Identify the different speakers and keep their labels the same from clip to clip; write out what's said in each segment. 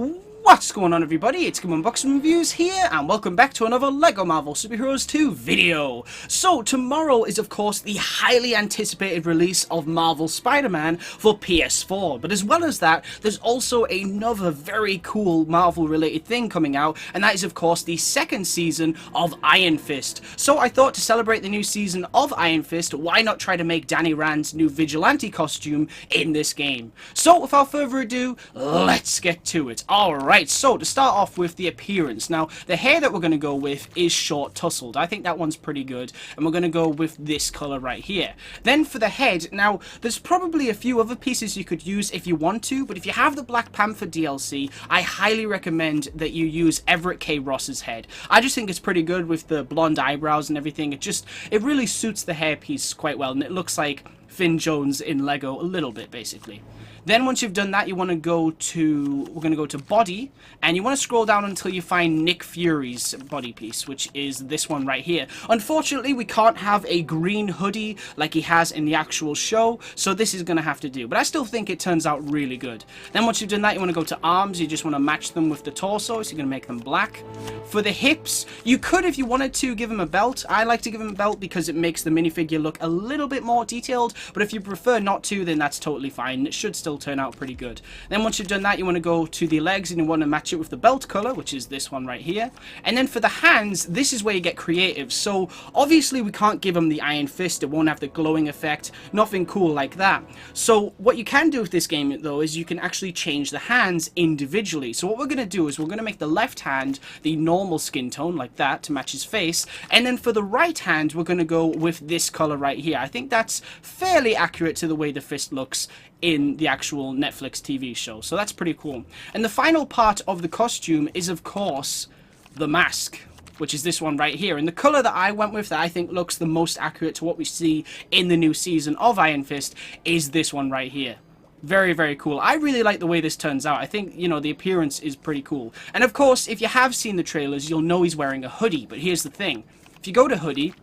Speaker 1: What's going on, everybody? It's GameUnboxingReviews here, and welcome back to another LEGO Marvel Superheroes 2 video. So, tomorrow is, of course, the highly anticipated release of Marvel Spider-Man for PS4. But as well as that, there's also another very cool Marvel-related thing coming out, and that is, of course, the second season of Iron Fist. So, I thought to celebrate the new season of Iron Fist, why not try to make Danny Rand's new Vigilante costume in this game? So, without further ado, let's get to it. Alright. So to start off with the appearance. Now, the hair that we're going to go with is short tussled. I think that one's pretty good, and we're going to go with this colour right here. Then for the head, now, there's probably a few other pieces you could use if you want to, but if you have the Black Panther DLC, I highly recommend that you use Everett K. Ross's head. I just think it's pretty good with the blonde eyebrows and everything. It really suits the hairpiece quite well, and it looks like Finn Jones in Lego a little bit, basically. Then once you've done that, you want to go to, we're going to go to body, and you want to scroll down until you find Nick Fury's body piece, which is this one right here. Unfortunately, we can't have a green hoodie like he has in the actual show, so this is going to have to do. But I still think it turns out really good. Then once you've done that, you want to go to arms. You just want to match them with the torso, so you're going to make them black. For the hips, you could, if you wanted to, give him a belt. I like to give him a belt because it makes the minifigure look a little bit more detailed, but if you prefer not to, then that's totally fine. It should still turn out pretty good. Then once you've done that, you want to go to the legs and you want to match it with the belt color, which is this one right here. And then for the hands, this is where you get creative. So obviously we can't give him the Iron Fist. It won't have the glowing effect, nothing cool like that. So what you can do with this game though is you can actually change the hands individually. So what we're going to do is we're going to make the left hand the normal skin tone like that to match his face, and then for the right hand we're going to go with this color right here. I think that's fairly accurate to the way the fist looks in the actual Netflix TV show. So that's pretty cool. And the final part of the costume is, of course, the mask, which is this one right here. And the color that I went with that I think looks the most accurate to what we see in the new season of Iron Fist is this one right here. Very, very cool. I really like the way this turns out. I think, you know, the appearance is pretty cool. And of course, if you have seen the trailers, you'll know he's wearing a hoodie. But here's the thing. If you go to hoodie,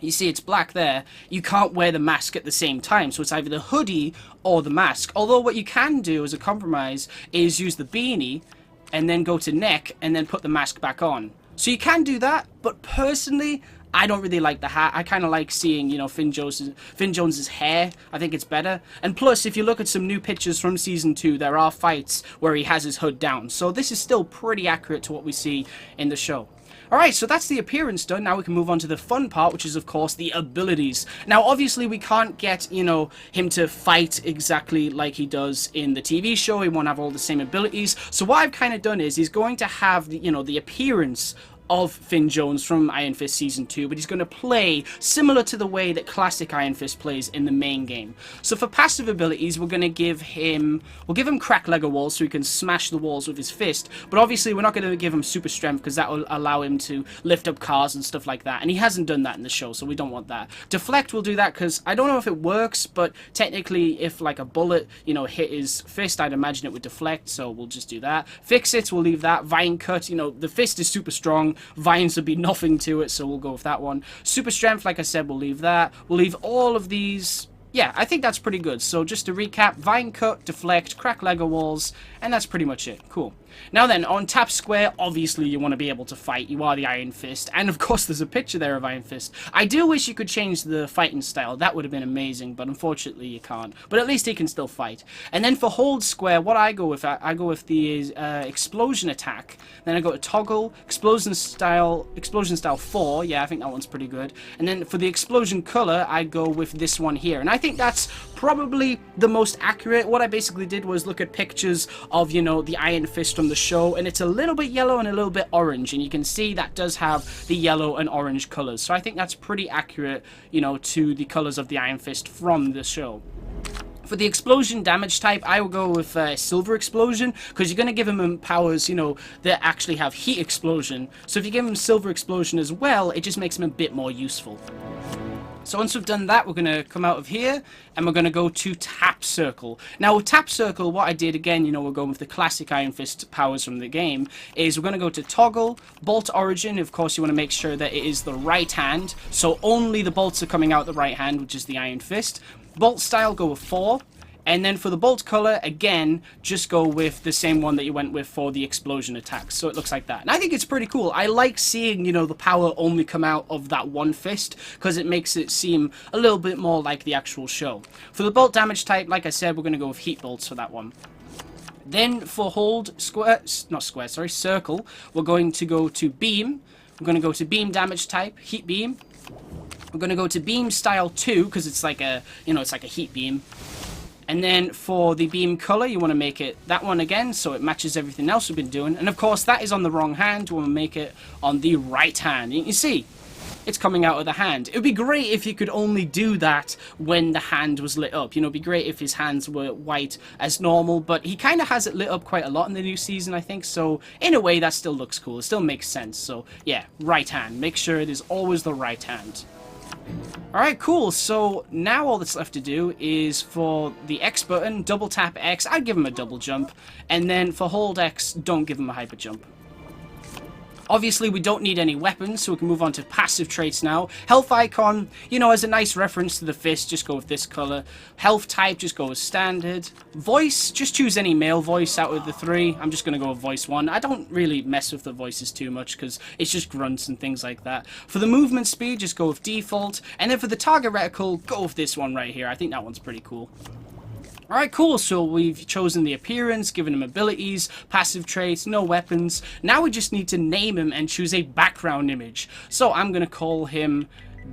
Speaker 1: you see it's black there, you can't wear the mask at the same time, so it's either the hoodie or the mask. Although what you can do as a compromise is use the beanie and then go to neck and then put the mask back on. So you can do that, but personally, I don't really like the hat. I kind of like seeing, you know, Finn Jones's hair. I think it's better. And plus, if you look at some new pictures from Season 2, there are fights where he has his hood down. So this is still pretty accurate to what we see in the show. Alright, so that's the appearance done. Now we can move on to the fun part, which is, of course, the abilities. Now, obviously, we can't get, you know, him to fight exactly like he does in the TV show. He won't have all the same abilities. So what I've kind of done is he's going to have, you know, the appearance of Finn Jones from Iron Fist Season 2, but he's going to play similar to the way that classic Iron Fist plays in the main game. So for passive abilities, we'll give him crack Lego walls so he can smash the walls with his fist, but obviously we're not going to give him super strength because that will allow him to lift up cars and stuff like that, and he hasn't done that in the show, so we don't want that. Deflect will do that because I don't know if it works, but technically if like a bullet, you know, hit his fist, I'd imagine it would deflect, so we'll just do that. Fix it, we'll leave that. Vine cut, you know, the fist is super strong. Vines would be nothing to it, so we'll go with that one. Super strength, like I said, we'll leave that. We'll leave all of these. Yeah, I think that's pretty good. So just to recap, vine cut, deflect, crack Lego walls, and that's pretty much it. Cool. Now then, on tap square, obviously you want to be able to fight. You are the Iron Fist. And of course there's a picture there of Iron Fist. I do wish you could change the fighting style. That would have been amazing, but unfortunately you can't. But at least he can still fight. And then for hold square, what I go with, I go with the explosion attack. Then I go to toggle, explosion style 4. Yeah, I think that one's pretty good. And then for the explosion color, I go with this one here. And I think that's probably the most accurate. What I basically did was look at pictures of, you know, the Iron Fist from the show, and it's a little bit yellow and a little bit orange, and you can see that does have the yellow and orange colors. So I think that's pretty accurate, you know, to the colors of the Iron Fist from the show. For the explosion damage type, I will go with Silver Explosion, because you're going to give him powers, you know, that actually have Heat Explosion. So if you give him Silver Explosion as well, it just makes him a bit more useful. So once we've done that, we're going to come out of here and we're going to go to Tap Circle. Now with Tap Circle, what I did, again, you know, we're going with the classic Iron Fist powers from the game, is we're going to go to Toggle, Bolt Origin. Of course, you want to make sure that it is the right hand, so only the bolts are coming out the right hand, which is the Iron Fist. Bolt Style, go with 4. And then for the bolt color, again, just go with the same one that you went with for the explosion attacks. So it looks like that. And I think it's pretty cool. I like seeing, you know, the power only come out of that one fist, because it makes it seem a little bit more like the actual show. For the bolt damage type, like I said, we're going to go with heat bolts for that one. Then for hold circle, we're going to go to beam. We're going to go to beam damage type, heat beam. We're going to go to beam style 2, because it's like a, you know, it's like a heat beam. And then for the beam color, you want to make it that one again, so it matches everything else we've been doing. And of course, that is on the wrong hand. You want to make it on the right hand. You can see, it's coming out of the hand. It would be great if you could only do that when the hand was lit up. You know, it'd be great if his hands were white as normal, but he kind of has it lit up quite a lot in the new season, I think. So in a way, that still looks cool. It still makes sense. So yeah, right hand. Make sure it is always the right hand. Alright, cool. So now all that's left to do is for the X button, double tap X. I'd give him a double jump. And then for hold X, don't give him a hyper jump. Obviously, we don't need any weapons, so we can move on to passive traits now. Health icon, you know, as a nice reference to the fist, just go with this color. Health type, just go with standard. Voice, just choose any male voice out of the 3. I'm just going to go with voice 1. I don't really mess with the voices too much, because it's just grunts and things like that. For the movement speed, just go with default. And then for the target reticle, go with this one right here. I think that one's pretty cool. Alright, cool, so we've chosen the appearance, given him abilities, passive traits, no weapons. Now we just need to name him and choose a background image. So I'm going to call him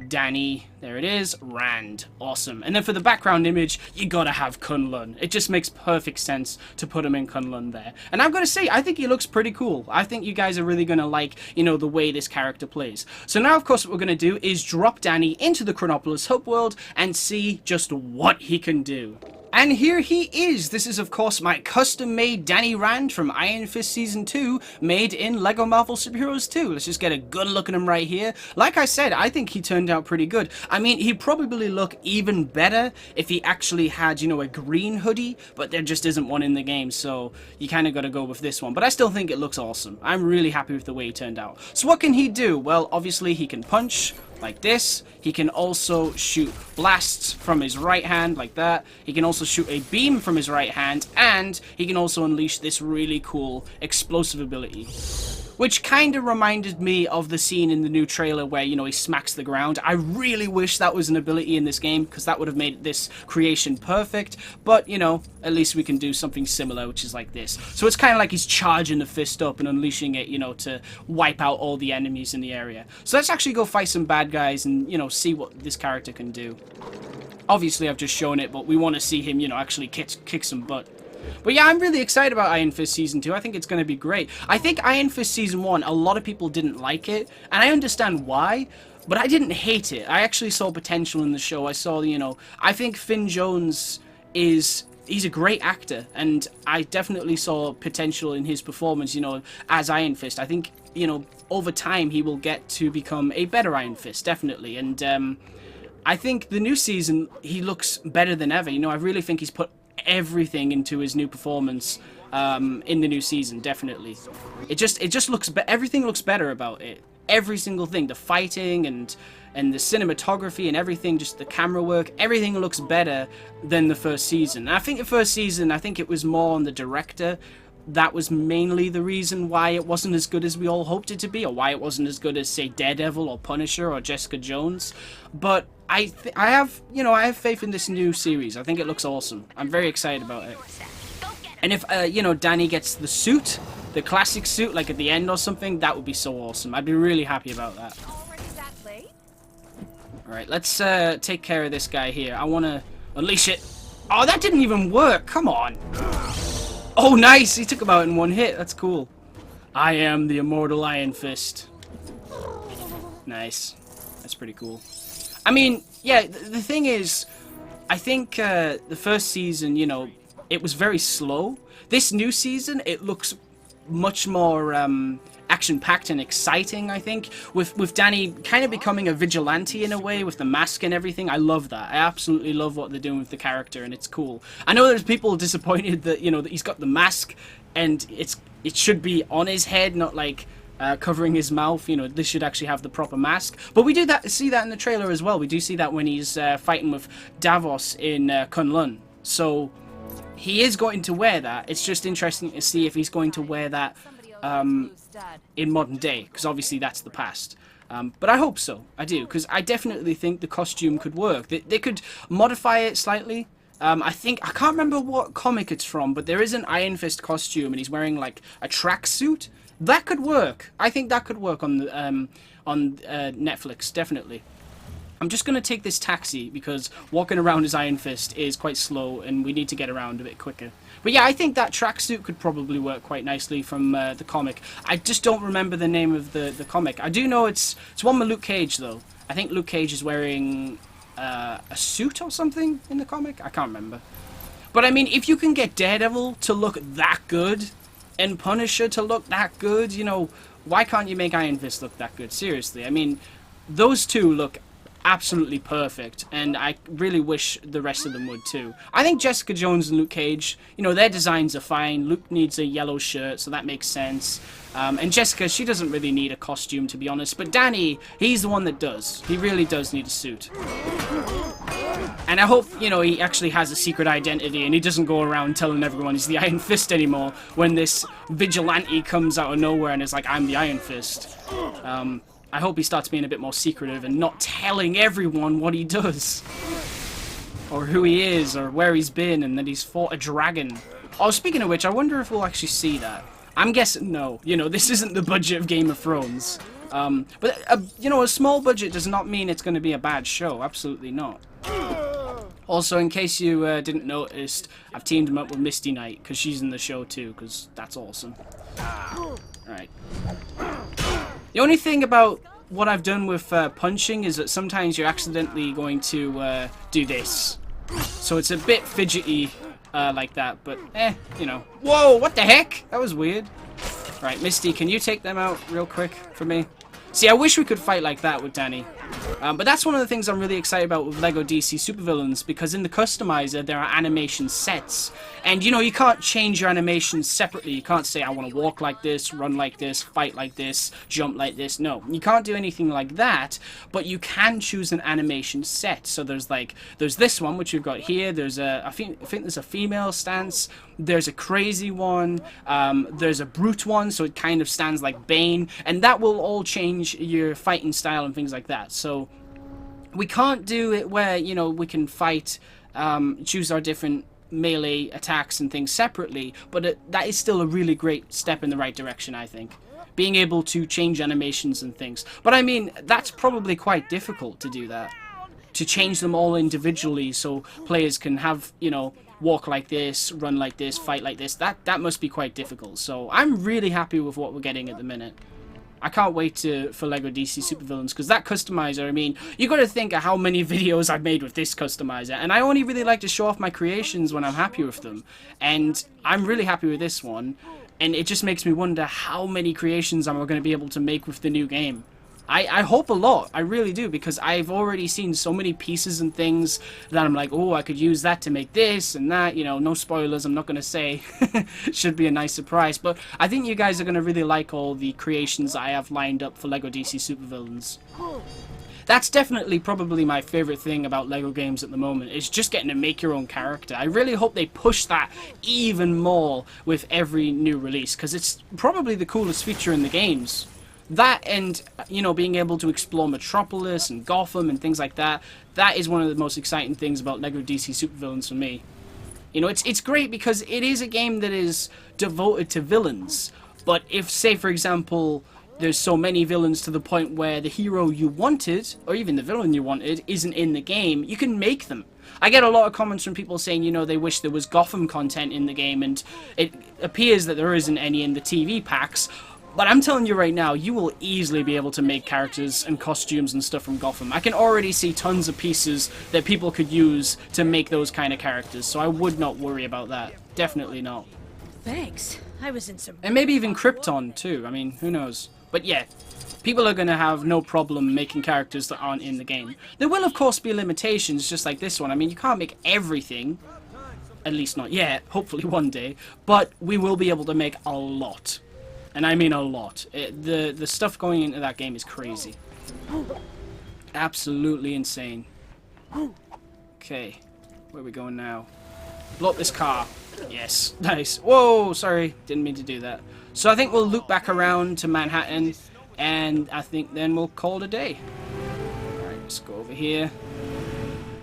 Speaker 1: Danny, there it is, Rand. Awesome. And then for the background image, you gotta have Kunlun. It just makes perfect sense to put him in Kunlun there. And I'm gonna say, I think he looks pretty cool. I think you guys are really gonna like, you know, the way this character plays. So now, of course, what we're gonna do is drop Danny into the Chronopolis HUB World and see just what he can do. And here he is. This is, of course, my custom-made Danny Rand from Iron Fist Season 2, made in LEGO Marvel Super Heroes 2. Let's just get a good look at him right here. Like I said, I think he turned out pretty good. I mean, he'd probably look even better if he actually had, you know, a green hoodie, but there just isn't one in the game, so you kind of got to go with this one. But I still think it looks awesome. I'm really happy with the way he turned out. So what can he do? Well, obviously, he can punch like this. He can also shoot blasts from his right hand like that. He can also shoot a beam from his right hand, and he can also unleash this really cool explosive ability, which kind of reminded me of the scene in the new trailer where, you know, he smacks the ground. I really wish that was an ability in this game, because that would have made this creation perfect. But, you know, at least we can do something similar, which is like this. So it's kind of like he's charging the fist up and unleashing it, you know, to wipe out all the enemies in the area. So let's actually go fight some bad guys and, you know, see what this character can do. Obviously, I've just shown it, but we want to see him, you know, actually kick some butt. But yeah, I'm really excited about Iron Fist Season 2. I think it's going to be great. I think Iron Fist Season 1, a lot of people didn't like it, and I understand why, but I didn't hate it. I actually saw potential in the show. I saw, you know, I think Finn Jones he's a great actor, and I definitely saw potential in his performance, you know, as Iron Fist. I think, you know, over time he will get to become a better Iron Fist, definitely, and I think the new season, he looks better than ever. You know, I really think he's put everything into his new performance in the new season, definitely. It just looks everything looks better about it. Every single thing, the fighting and the cinematography and everything, just the camera work, everything looks better than the first season. And I think the first season, I think it was more on the director. That was mainly the reason why it wasn't as good as we all hoped it to be, or why it wasn't as good as, say, Daredevil or Punisher or Jessica Jones. But I have faith in this new series. I think it looks awesome. I'm very excited about it. And if, you know, Danny gets the suit, the classic suit, like at the end or something, that would be so awesome. I'd be really happy about that. Alright, let's take care of this guy here. I want to unleash it. Oh, that didn't even work. Come on. Oh, nice. He took him out in one hit. That's cool. I am the immortal Iron Fist. Nice. That's pretty cool. I mean, yeah, the thing is, I think the first season, you know, it was very slow. This new season, it looks much more action-packed and exciting, I think. With Danny kind of becoming a vigilante in a way, with the mask and everything. I love that. I absolutely love what they're doing with the character, and it's cool. I know there's people disappointed that, you know, that he's got the mask, and it should be on his head, not like covering his mouth. You know, this should actually have the proper mask. But we do see that in the trailer as well. We do see that when he's fighting with Davos in Kunlun. So he is going to wear that. It's just interesting to see if he's going to wear that in modern day, because obviously that's the past. But I hope so. I do, because I definitely think the costume could work. They could modify it slightly. I can't remember what comic it's from, but there is an Iron Fist costume, and he's wearing like a tracksuit. That could work. I think that could work on the Netflix, definitely. I'm just going to take this taxi because walking around as Iron Fist is quite slow and we need to get around a bit quicker. But yeah, I think that tracksuit could probably work quite nicely from the comic. I just don't remember the name of the comic. I do know it's one with Luke Cage, though. I think Luke Cage is wearing a suit or something in the comic. I can't remember. But I mean, if you can get Daredevil to look that good and Punisher to look that good, you know, why can't you make Iron Fist look that good? Seriously. I mean, those two look absolutely perfect, and I really wish the rest of them would too. I think Jessica Jones and Luke Cage, you know, their designs are fine. Luke needs a yellow shirt, so that makes sense. And Jessica, she doesn't really need a costume, to be honest. But Danny, he's the one that does. He really does need a suit. And I hope, you know, he actually has a secret identity and he doesn't go around telling everyone he's the Iron Fist anymore when this vigilante comes out of nowhere and is like, I'm the Iron Fist. I hope he starts being a bit more secretive and not telling everyone what he does. Or who he is, or where he's been, and that he's fought a dragon. Oh, speaking of which, I wonder if we'll actually see that. I'm guessing no. You know, this isn't the budget of Game of Thrones. But, you know, a small budget does not mean it's going to be a bad show. Absolutely not. Also, in case you didn't notice, I've teamed him up with Misty Knight, because she's in the show too, because that's awesome. Alright. The only thing about what I've done with punching is that sometimes you're accidentally going to do this. So it's a bit fidgety like that, but you know. Whoa, what the heck? That was weird. Right, Misty, can you take them out real quick for me? See, I wish we could fight like that with Danny. But that's one of the things I'm really excited about with LEGO DC Supervillains, because in the customizer there are animation sets. And you know, you can't change your animations separately. You can't say, I want to walk like this, run like this, fight like this, jump like this. No, you can't do anything like that, but you can choose an animation set. So there's this one, which we've got here. There's I think there's a female stance. There's a crazy one. There's a brute one, so it kind of stands like Bane. And that will all change your fighting style and things like that. So we can't do it where, you know, we can fight, choose our different melee attacks and things separately, but that is still a really great step in the right direction, I think. Being able to change animations and things. But I mean, that's probably quite difficult to do that. To change them all individually so players can have, you know, walk like this, run like this, fight like this. That must be quite difficult. So I'm really happy with what we're getting at the minute. I can't wait for LEGO DC Supervillains, because that customizer, I mean, you got to think of how many videos I've made with this customizer, and I only really like to show off my creations when I'm happy with them, and I'm really happy with this one, and it just makes me wonder how many creations I'm going to be able to make with the new game. I hope a lot, I really do, because I've already seen so many pieces and things that I'm like, oh, I could use that to make this and that, you know, no spoilers, I'm not going to say. Should be a nice surprise, but I think you guys are going to really like all the creations I have lined up for LEGO DC Supervillains. That's definitely probably my favorite thing about LEGO games at the moment, is just getting to make your own character. I really hope they push that even more with every new release, because it's probably the coolest feature in the games. That and, you know, being able to explore Metropolis and Gotham and things like that, that is one of the most exciting things about LEGO DC Supervillains for me. You know, it's great because it is a game that is devoted to villains. But if, say, for example, there's so many villains to the point where the hero you wanted, or even the villain you wanted, isn't in the game, you can make them. I get a lot of comments from people saying, you know, they wish there was Gotham content in the game, and it appears that there isn't any in the TV packs. But I'm telling you right now, you will easily be able to make characters and costumes and stuff from Gotham. I can already see tons of pieces that people could use to make those kind of characters, so I would not worry about that. Definitely not.
Speaker 2: Thanks. I was in some...
Speaker 1: And maybe even Krypton, too. I mean, who knows? But yeah, people are going to have no problem making characters that aren't in the game. There will, of course, be limitations, just like this one. I mean, you can't make everything. At least not yet. Hopefully one day. But we will be able to make a lot. And I mean a lot. The stuff going into that game is crazy. Absolutely insane. Okay, where are we going now? Blow up this car. Yes. Nice. Whoa, sorry. Didn't mean to do that. So I think we'll loop back around to Manhattan, and I think then we'll call it a day. Alright, let's go over here.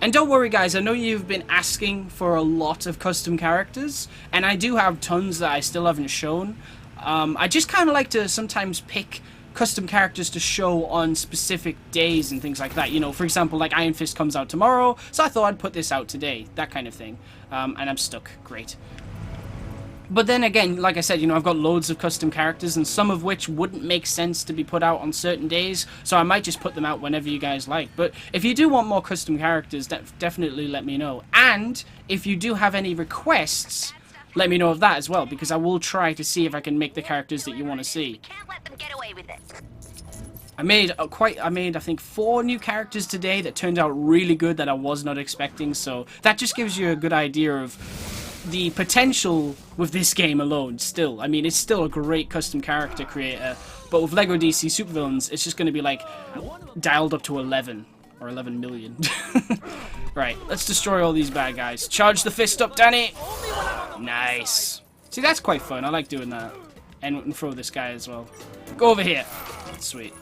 Speaker 1: And don't worry guys, I know you've been asking for a lot of custom characters, and I do have tons that I still haven't shown. I just kind of like to sometimes pick custom characters to show on specific days and things like that. You know, for example, like Iron Fist comes out tomorrow, so I thought I'd put this out today, that kind of thing. And I'm stuck. Great. But then again, like I said, you know, I've got loads of custom characters, and some of which wouldn't make sense to be put out on certain days, so I might just put them out whenever you guys like. But if you do want more custom characters, definitely let me know. And if you do have any requests, let me know of that as well, because I will try to see if I can make the characters that you want to see.
Speaker 3: Can't let them get away with it.
Speaker 1: I made I think 4 new characters today that turned out really good that I was not expecting, so that just gives you a good idea of the potential with this game alone. Still, I mean, it's still a great custom character creator, but with LEGO DC Supervillains, it's just going to be like dialed up to 11 or 11 million. Right, let's destroy all these bad guys. Charge the fist up, Danny. Nice. See, that's quite fun. I like doing that. And throw this guy as well. Go over here. Sweet.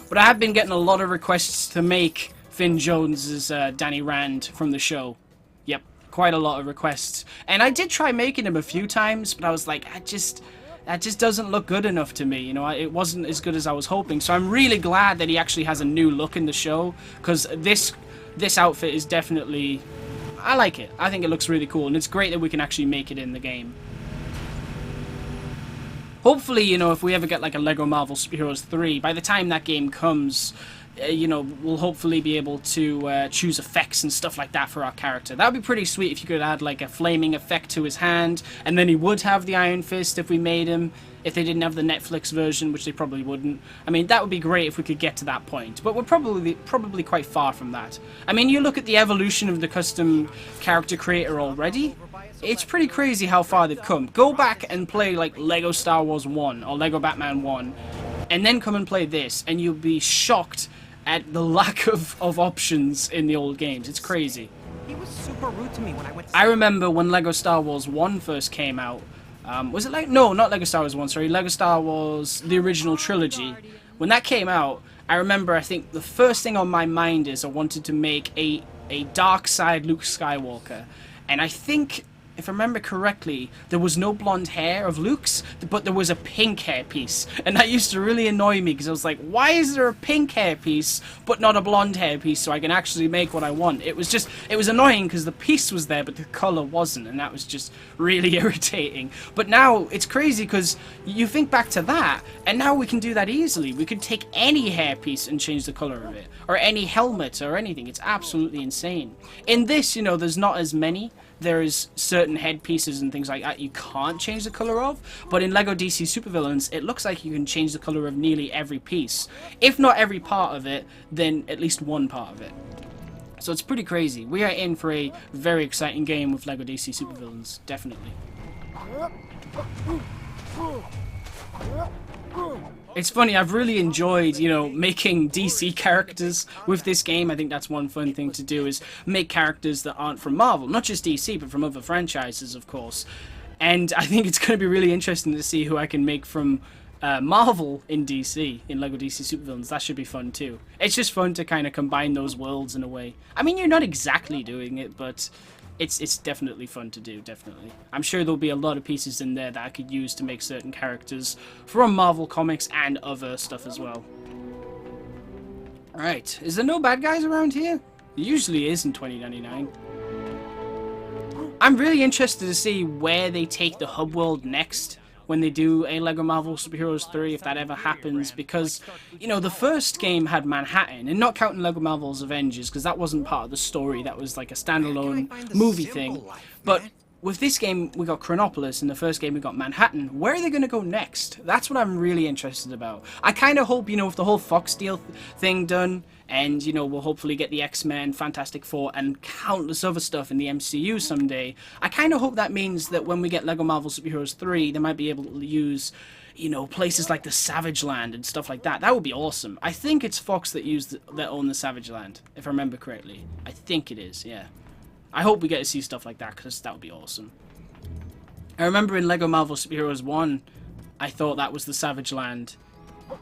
Speaker 1: But I have been getting a lot of requests to make Finn Jones' Danny Rand from the show. Yep, quite a lot of requests. And I did try making him a few times, but I was like, that just doesn't look good enough to me. You know, it wasn't as good as I was hoping. So I'm really glad that he actually has a new look in the show, because this outfit is definitely... I like it. I think it looks really cool, and it's great that we can actually make it in the game. Hopefully, you know, if we ever get like a LEGO Marvel Superheroes 3, by the time that game comes, you know, we'll hopefully be able to choose effects and stuff like that for our character. That would be pretty sweet if you could add like a flaming effect to his hand, and then he would have the Iron Fist if we made him, if they didn't have the Netflix version, which they probably wouldn't. I mean, that would be great if we could get to that point, but we're probably quite far from that. I mean, you look at the evolution of the custom character creator already, it's pretty crazy how far they've come. Go back and play like LEGO Star Wars 1 or LEGO Batman 1, and then come and play this, and you'll be shocked at the lack of options in the old games. It's crazy.
Speaker 4: He was super rude to me when I went.
Speaker 1: I remember when LEGO Star Wars 1 first came out. Was it like... No, not LEGO Star Wars 1, sorry. LEGO Star Wars, the original trilogy. When that came out, I remember, I think the first thing on my mind is I wanted to make a dark side Luke Skywalker. And I think, if I remember correctly, there was no blonde hair of Luke's, but there was a pink hair piece. And that used to really annoy me, because I was like, why is there a pink hair piece, but not a blonde hair piece, so I can actually make what I want? It was annoying, because the piece was there, but the colour wasn't, and that was just really irritating. But now, it's crazy, because you think back to that, and now we can do that easily. We could take any hair piece and change the colour of it, or any helmet, or anything. It's absolutely insane. In this, you know, there's not as many. There's certain headpieces and things like that you can't change the colour of, but in LEGO DC Supervillains, it looks like you can change the colour of nearly every piece. If not every part of it, then at least one part of it. So it's pretty crazy. We are in for a very exciting game with LEGO DC Supervillains, definitely. It's funny, I've really enjoyed, you know, making DC characters with this game. I think that's one fun thing to do, is make characters that aren't from Marvel. Not just DC, but from other franchises, of course. And I think it's going to be really interesting to see who I can make from Marvel in DC, in LEGO DC Supervillains. That should be fun too. It's just fun to kind of combine those worlds in a way. I mean, you're not exactly doing it, but it's definitely fun to do, definitely. I'm sure there'll be a lot of pieces in there that I could use to make certain characters from Marvel Comics and other stuff as well. Alright, is there no bad guys around here? There usually is in 2099. I'm really interested to see where they take the hub world next when they do a LEGO Marvel Superheroes 3, if that ever happens, because, you know, the first game had Manhattan, and not counting LEGO Marvel's Avengers, because that wasn't part of the story, that was like a standalone movie thing, but with this game, we got Chronopolis, in the first game we got Manhattan. Where are they going to go next? That's what I'm really interested about. I kind of hope, you know, with the whole Fox deal thing done, and, you know, we'll hopefully get the X-Men, Fantastic Four, and countless other stuff in the MCU someday. I kind of hope that means that when we get LEGO Marvel Superheroes 3, they might be able to use, you know, places like the Savage Land and stuff like that. That would be awesome. I think it's Fox that own the Savage Land, if I remember correctly. I think it is, yeah. I hope we get to see stuff like that, because that would be awesome. I remember in Lego Marvel Super Heroes 1, I thought that was the Savage Land.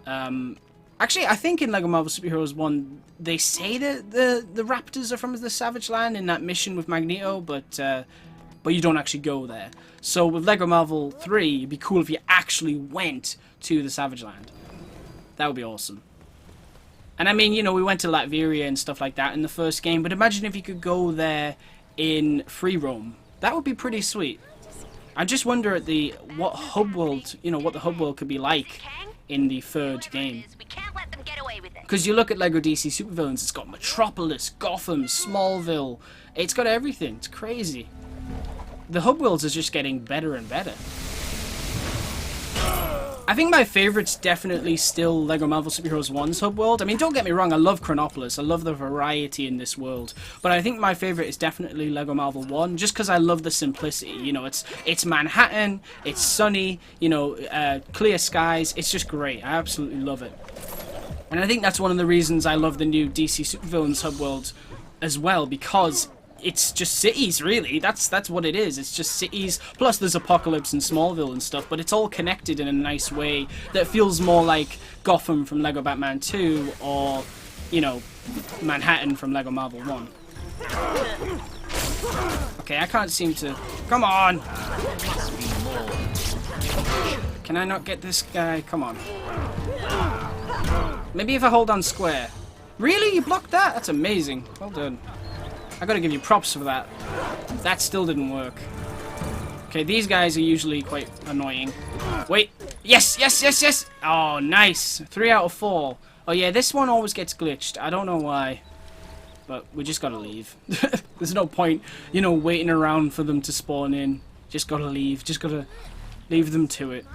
Speaker 1: Actually, I think in Lego Marvel Super Heroes 1, they say that the raptors are from the Savage Land in that mission with Magneto, but you don't actually go there. So with Lego Marvel 3, it'd be cool if you actually went to the Savage Land. That would be awesome. And I mean, you know, we went to Latveria and stuff like that in the first game, but imagine if you could go there in free roam. That would be pretty sweet. I just wonder at what hub world, you know, what the hub world could be like in the third game. Because you look at Lego DC Supervillains, it's got Metropolis, Gotham, Smallville. It's got everything. It's crazy. The hub worlds is just getting better and better. I think my favourite's definitely still Lego Marvel Super Heroes 1's hub world. I mean, don't get me wrong, I love Chronopolis. I love the variety in this world. But I think my favourite is definitely Lego Marvel 1, just because I love the simplicity. You know, it's Manhattan, it's sunny, you know, clear skies. It's just great. I absolutely love it. And I think that's one of the reasons I love the new DC Supervillains hub world as well, because it's just cities, really. That's what it is. It's just cities. Plus, there's Apocalypse and Smallville and stuff, but it's all connected in a nice way that feels more like Gotham from Lego Batman 2 or, you know, Manhattan from Lego Marvel 1. Okay, I can't seem to... Come on! Can I not get this guy? Come on. Maybe if I hold down square. Really? You blocked that? That's amazing. Well done. I gotta give you props for that. That still didn't work. Okay, these guys are usually quite annoying. Wait. Yes, yes, yes, yes! Oh, nice. 3 out of 4. Oh yeah, this one always gets glitched. I don't know why. But we just gotta leave. There's no point, you know, waiting around for them to spawn in. Just gotta leave. Just gotta leave them to it.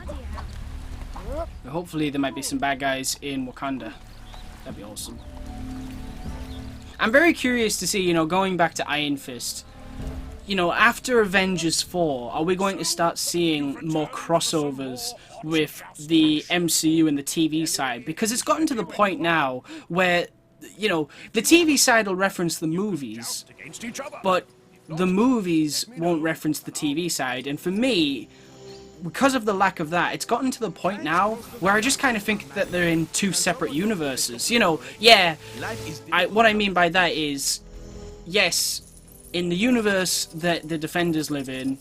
Speaker 1: But hopefully there might be some bad guys in Wakanda. That'd be awesome. I'm very curious to see, you know, going back to Iron Fist, you know, after Avengers 4, are we going to start seeing more crossovers with the MCU and the TV side? Because it's gotten to the point now where, you know, the TV side will reference the movies, but the movies won't reference the TV side. And for me, because of the lack of that, it's gotten to the point now where I just kind of think that they're in 2 separate universes. You know, yeah, what I mean by that is, yes, in the universe that the Defenders live in,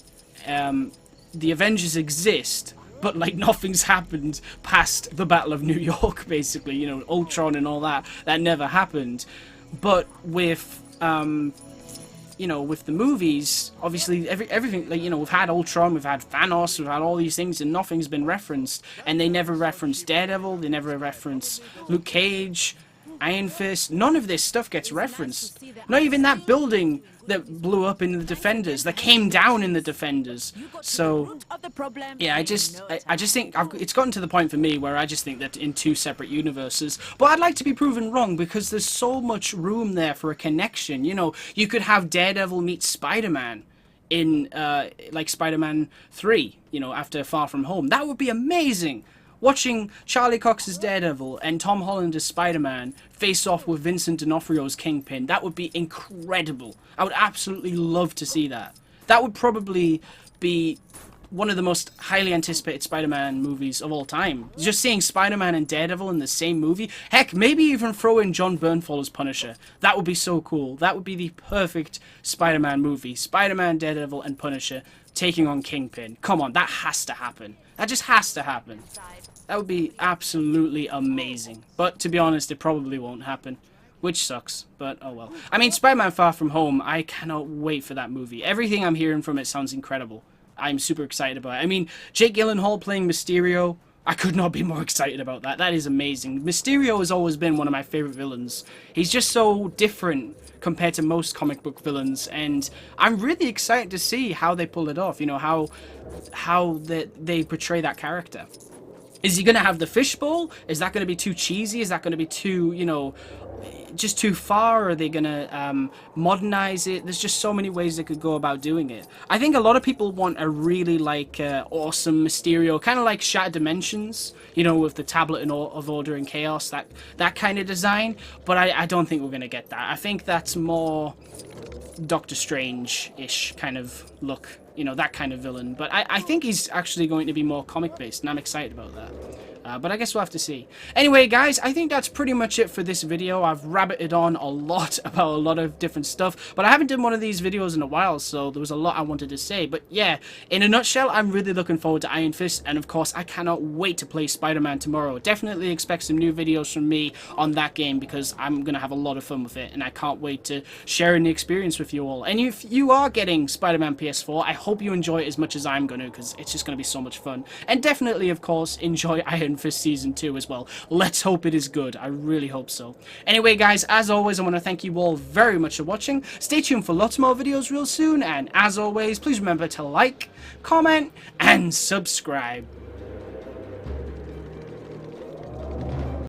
Speaker 1: the Avengers exist, but, like, nothing's happened past the Battle of New York, basically. You know, Ultron and all that never happened. But with... you know, with the movies, obviously everything, like, you know, we've had Ultron, we've had Thanos, we've had all these things, and nothing's been referenced. And they never reference Daredevil, they never reference Luke Cage, Iron Fist. None of this stuff gets referenced. Not even that building that blew up in the Defenders, that came down in the Defenders. So, yeah, I just think it's gotten to the point for me where I just think that in 2 separate universes. But I'd like to be proven wrong, because there's so much room there for a connection. You know, you could have Daredevil meet Spider-Man in, like, Spider-Man 3, you know, after Far From Home. That would be amazing! Watching Charlie Cox's Daredevil and Tom Holland as Spider-Man face off with Vincent D'Onofrio's Kingpin, that would be incredible. I would absolutely love to see that. That would probably be one of the most highly anticipated Spider-Man movies of all time. Just seeing Spider-Man and Daredevil in the same movie. Heck, maybe even throw in John Bernthal as Punisher. That would be so cool. That would be the perfect Spider-Man movie. Spider-Man, Daredevil, and Punisher taking on Kingpin. Come on, that has to happen. That just has to happen. That would be absolutely amazing. But to be honest, it probably won't happen. Which sucks, but oh well. I mean, Spider-Man Far From Home, I cannot wait for that movie. Everything I'm hearing from it sounds incredible. I'm super excited about it. I mean, Jake Gyllenhaal playing Mysterio, I could not be more excited about that. That is amazing. Mysterio has always been one of my favorite villains. He's just so different compared to most comic book villains, and I'm really excited to see how they pull it off. You know, how they portray that character. Is he going to have the fishbowl? Is that going to be too cheesy? Is that going to be too, you know, just too far? Or are they going to modernize it? There's just so many ways they could go about doing it. I think a lot of people want a really, like, awesome Mysterio, kind of like Shattered Dimensions, you know, with the Tablet of Order and Chaos, that kind of design. But I don't think we're going to get that. I think that's more Doctor Strange-ish kind of look, you know, that kind of villain. But I think he's actually going to be more comic-based, and I'm excited about that. But I guess we'll have to see. Anyway, guys, I think that's pretty much it for this video. I've rabbited on a lot about a lot of different stuff, but I haven't done one of these videos in a while, so there was a lot I wanted to say. But yeah, in a nutshell, I'm really looking forward to Iron Fist, and of course, I cannot wait to play Spider-Man tomorrow. Definitely expect some new videos from me on that game, because I'm going to have a lot of fun with it, and I can't wait to share the experience with you all. And if you are getting Spider-Man PS4, I hope you enjoy it as much as I'm going to, because it's just going to be so much fun. And definitely, of course, enjoy Iron Fist Season 2 as well. Let's hope it is good. I really hope so. Anyway, guys, as always, I want to thank you all very much for watching. Stay tuned for lots more videos real soon, and as always, please remember to like, comment, and subscribe.